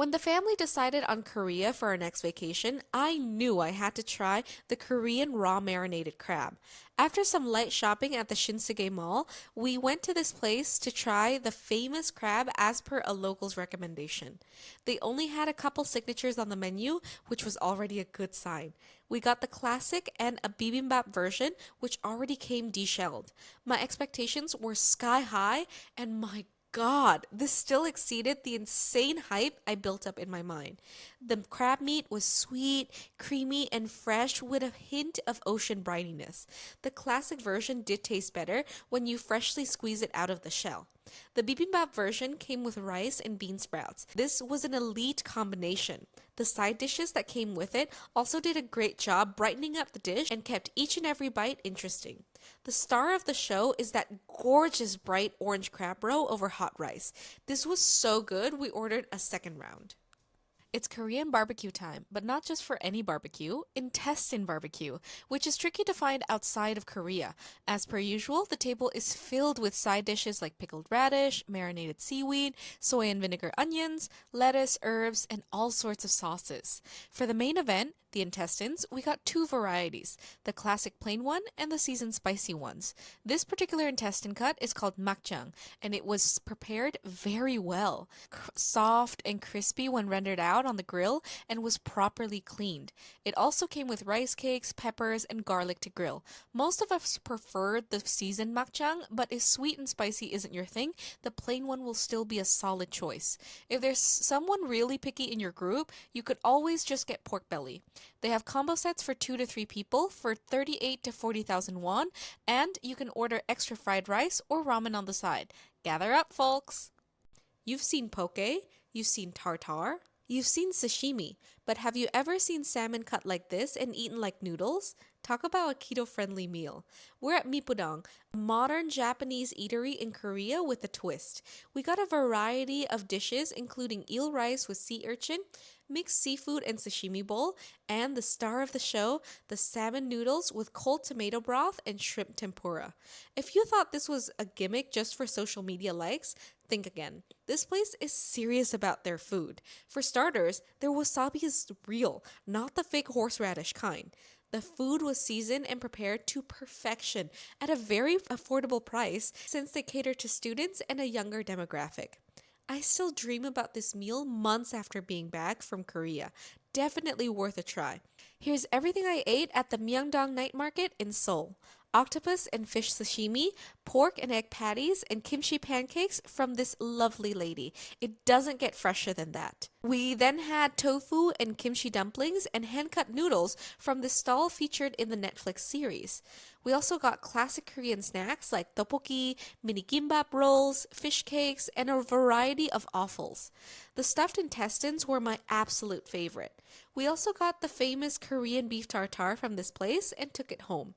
When the family decided on Korea for our next vacation, I knew I had to try the Korean raw marinated crab. After some light shopping at the Shinsegae Mall, we went to this place to try the famous crab as per a local's recommendation. They only had a couple signatures on the menu, which was already a good sign. We got the classic and a bibimbap version, which already came deshelled. My expectations were sky high, and my God, this still exceeded the insane hype I built up in my mind. The crab meat was sweet, creamy, and fresh with a hint of ocean brininess. The classic version did taste better when you freshly squeeze it out of the shell. The bibimbap version came with rice and bean sprouts. This was an elite combination. The side dishes that came with it also did a great job brightening up the dish and kept each and every bite interesting. The star of the show is that gorgeous bright orange crab roe over hot rice. This was so good, we ordered a second round. It's Korean barbecue time, but not just for any barbecue, intestine barbecue, which is tricky to find outside of Korea. As per usual, the table is filled with side dishes like pickled radish, marinated seaweed, soy and vinegar onions, lettuce, herbs, and all sorts of sauces. For the main event, the intestines, we got two varieties, the classic plain one and the seasoned spicy ones. This particular intestine cut is called makjang, and it was prepared very well. Soft and crispy when rendered out on the grill and was properly cleaned. It also came with rice cakes, peppers, and garlic to grill. Most of us preferred the seasoned makjang, but if sweet and spicy isn't your thing, the plain one will still be a solid choice. If there's someone really picky in your group, you could always just get pork belly. They have combo sets for 2 to 3 people for 38 to 40,000 won, and you can order extra fried rice or ramen on the side. Gather up, folks! You've seen poke, you've seen tartar, you've seen sashimi, but have you ever seen salmon cut like this and eaten like noodles? Talk about a keto-friendly meal. We're at Mipudong, a modern Japanese eatery in Korea with a twist. We got a variety of dishes including eel rice with sea urchin, mixed seafood and sashimi bowl, and the star of the show, the salmon noodles with cold tomato broth and shrimp tempura. If you thought this was a gimmick just for social media likes, think again. This place is serious about their food. For starters, their wasabi is real, not the fake horseradish kind. The food was seasoned and prepared to perfection at a very affordable price since they cater to students and a younger demographic. I still dream about this meal months after being back from Korea. Definitely worth a try. Here's everything I ate at the Myeongdong Night Market in Seoul. Octopus and fish sashimi, pork and egg patties, and kimchi pancakes from this lovely lady. It doesn't get fresher than that. We then had tofu and kimchi dumplings and hand-cut noodles from this stall featured in the Netflix series. We also got classic Korean snacks like tteokbokki, mini gimbap rolls, fish cakes, and a variety of offals. The stuffed intestines were my absolute favorite. We also got the famous Korean beef tartare from this place and took it home.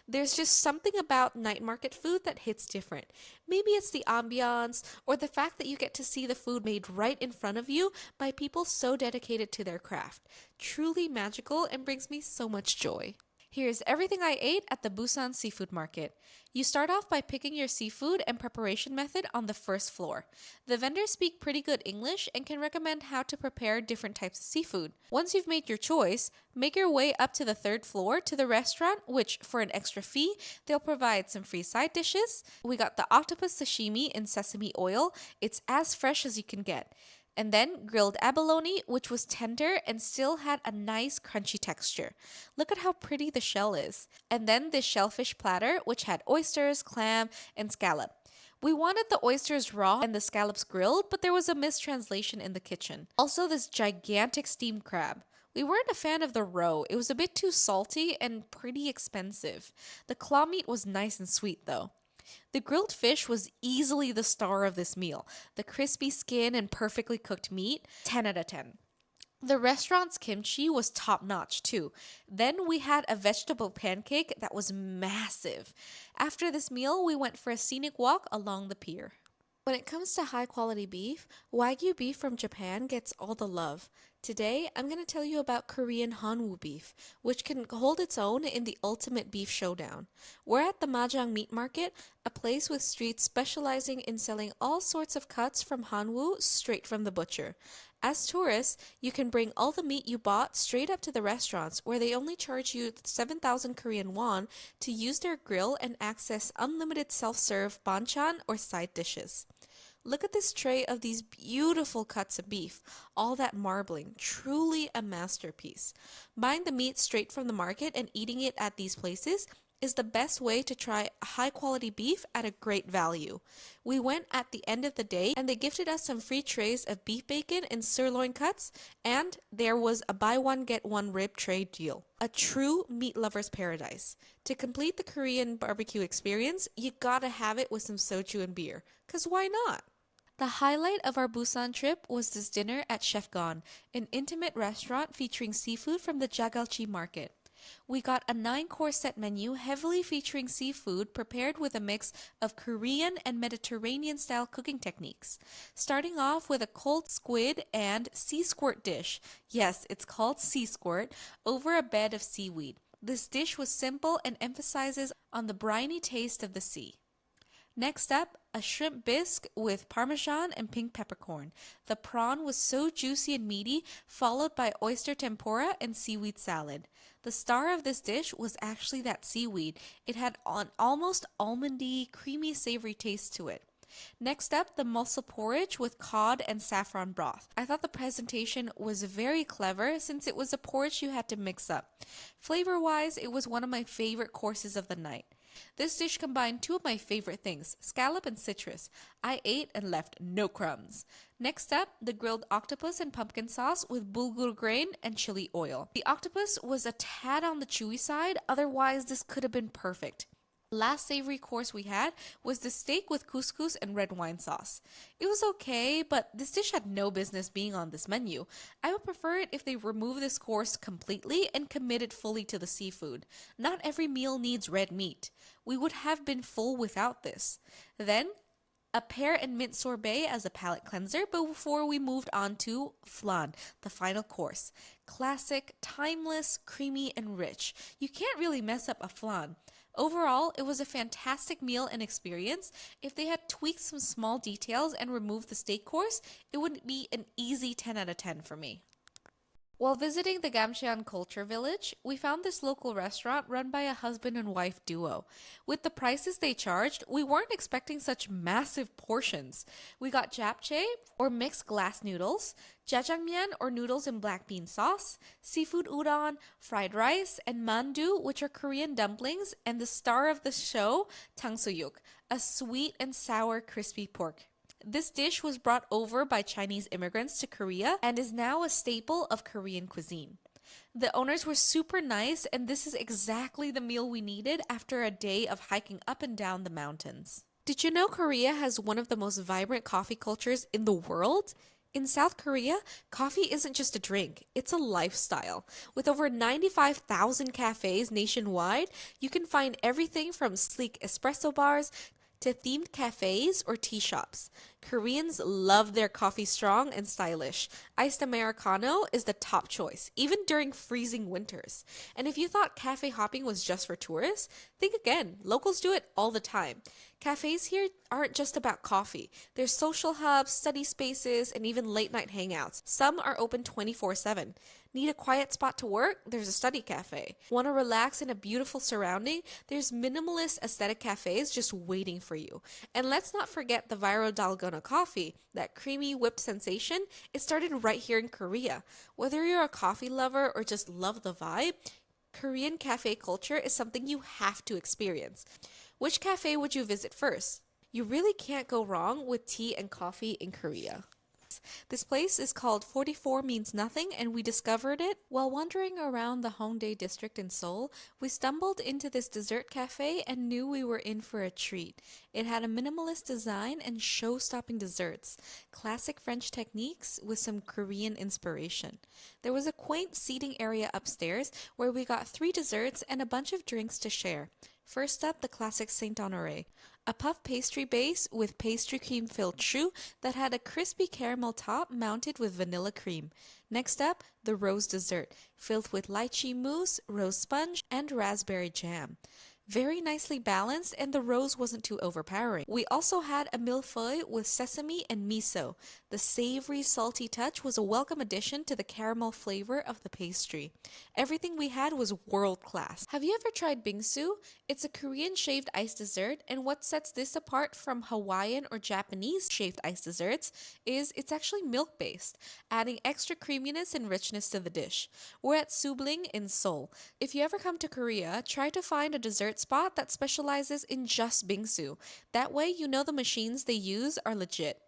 There's just something about night market food that hits different. Maybe it's the ambiance or the fact that you get to see the food made right in front of you by people so dedicated to their craft. Truly magical and brings me so much joy. Here's everything I ate at the Busan seafood market. You start off by picking your seafood and preparation method on the first floor. The vendors speak pretty good English and can recommend how to prepare different types of seafood. Once you've made your choice, make your way up to the third floor to the restaurant, which, for an extra fee, they'll provide some free side dishes. We got the octopus sashimi in sesame oil. It's as fresh as you can get. And then grilled abalone, which was tender and still had a nice crunchy texture. Look at how pretty the shell is. And then this shellfish platter, which had oysters, clam, and scallop. We wanted the oysters raw and the scallops grilled, but there was a mistranslation in the kitchen. Also, this gigantic steamed crab. We weren't a fan of the roe. It was a bit too salty and pretty expensive. The claw meat was nice and sweet, though. The grilled fish was easily the star of this meal. The crispy skin and perfectly cooked meat, 10 out of 10. The restaurant's kimchi was top notch too. Then we had a vegetable pancake that was massive. After this meal, we went for a scenic walk along the pier. When it comes to high quality beef, Wagyu beef from Japan gets all the love. Today, I'm going to tell you about Korean Hanwoo beef, which can hold its own in the ultimate beef showdown. We're at the Majang Meat Market, a place with streets specializing in selling all sorts of cuts from Hanwoo straight from the butcher. As tourists, you can bring all the meat you bought straight up to the restaurants where they only charge you 7,000 Korean won to use their grill and access unlimited self-serve banchan or side dishes. Look at this tray of these beautiful cuts of beef, all that marbling, truly a masterpiece. Buying the meat straight from the market and eating it at these places is the best way to try high quality beef at a great value. We went at the end of the day and they gifted us some free trays of beef bacon and sirloin cuts, and there was a buy one get one rib tray deal. A true meat lover's paradise. To complete the Korean barbecue experience, you gotta have it with some soju and beer, 'cause why not? The highlight of our Busan trip was this dinner at Chef Gon, an intimate restaurant featuring seafood from the Jagalchi market. We got a 9-course set menu heavily featuring seafood prepared with a mix of Korean and Mediterranean style cooking techniques. Starting off with a cold squid and sea squirt dish. Yes, it's called sea squirt, over a bed of seaweed. This dish was simple and emphasizes on the briny taste of the sea. Next up, a shrimp bisque with parmesan and pink peppercorn. The prawn was so juicy and meaty, followed by oyster tempura and seaweed salad. The star of this dish was actually that seaweed. It had an almost almondy, creamy, savory taste to it. Next up, the mussel porridge with cod and saffron broth. I thought the presentation was very clever since it was a porridge you had to mix up. Flavor-wise, it was one of my favorite courses of the night. This dish combined two of my favorite things, scallop and citrus. I ate and left no crumbs. Next up, the grilled octopus and pumpkin sauce with bulgur grain and chili oil. The octopus was a tad on the chewy side, otherwise this could have been perfect. Last savory course we had was the steak with couscous and red wine sauce. It was okay, but this dish had no business being on this menu. I would prefer it if they remove this course completely and committed fully to the seafood. Not every meal needs red meat. We would have been full without this. Then, a pear and mint sorbet as a palate cleanser, but before we moved on to flan, the final course. Classic, timeless, creamy, and rich. You can't really mess up a flan. Overall, it was a fantastic meal and experience. If they had tweaked some small details and removed the steak course, it would be an easy 10 out of 10 for me. While visiting the Gamcheon Culture Village, we found this local restaurant run by a husband and wife duo. With the prices they charged, we weren't expecting such massive portions. We got japchae, or mixed glass noodles, jjajangmyeon, or noodles in black bean sauce, seafood udon, fried rice, and mandu, which are Korean dumplings, and the star of the show, tangsuyuk, a sweet and sour crispy pork. This dish was brought over by Chinese immigrants to Korea and is now a staple of Korean cuisine. The owners were super nice, and this is exactly the meal we needed after a day of hiking up and down the mountains. Did you know Korea has one of the most vibrant coffee cultures in the world? In South Korea, coffee isn't just a drink, it's a lifestyle. With over 95,000 cafes nationwide, you can find everything from sleek espresso bars to themed cafes or tea shops. Koreans love their coffee strong and stylish. Iced Americano is the top choice, even during freezing winters. And if you thought cafe hopping was just for tourists, think again. Locals do it all the time. Cafes here aren't just about coffee. There's social hubs, study spaces, and even late night hangouts. Some are open 24/7. Need a quiet spot to work? There's a study cafe. Want to relax in a beautiful surrounding? There's minimalist aesthetic cafes just waiting for you. And let's not forget the viral dalgona coffee, that creamy whipped sensation. It started right here in Korea. Whether you're a coffee lover or just love the vibe, Korean cafe culture is something you have to experience. Which cafe would you visit first? You really can't go wrong with tea and coffee in Korea. This place is called 44 Means Nothing, and we discovered it while wandering around the Hongdae district in Seoul. We stumbled into this dessert cafe and knew we were in for a treat. It had a minimalist design and show-stopping desserts, classic French techniques with some Korean inspiration. There was a quaint seating area upstairs where we got 3 desserts and a bunch of drinks to share. First up, the classic Saint Honoré, a puff pastry base with pastry cream filled choux that had a crispy caramel top mounted with vanilla cream. Next up, the rose dessert, filled with lychee mousse, rose sponge, and raspberry jam. Very nicely balanced, and the rose wasn't too overpowering. We also had a millefeuille with sesame and miso. The savory, salty touch was a welcome addition to the caramel flavor of the pastry. Everything we had was world class. Have you ever tried bingsu? It's a Korean shaved ice dessert, and what sets this apart from Hawaiian or Japanese shaved ice desserts is it's actually milk based, adding extra creaminess and richness to the dish. We're at Subling in Seoul. If you ever come to Korea, try to find a dessert spot that specializes in just bingsu. That way, you know the machines they use are legit.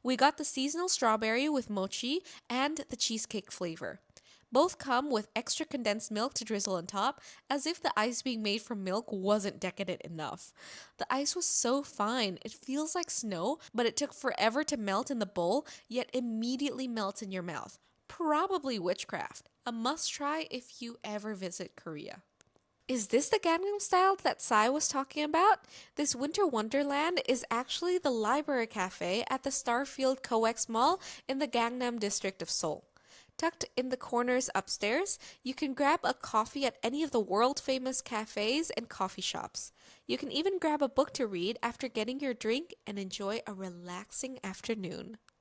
We got the seasonal strawberry with mochi and the cheesecake flavor. Both come with extra condensed milk to drizzle on top, as if the ice being made from milk wasn't decadent enough. The ice was so fine, it feels like snow, but it took forever to melt in the bowl, yet immediately melts in your mouth. Probably witchcraft. A must try if you ever visit Korea. Is this the Gangnam style that Sai was talking about? This winter wonderland is actually the library cafe at the Starfield COEX Mall in the Gangnam district of Seoul. Tucked in the corners upstairs, you can grab a coffee at any of the world famous cafes and coffee shops. You can even grab a book to read after getting your drink and enjoy a relaxing afternoon.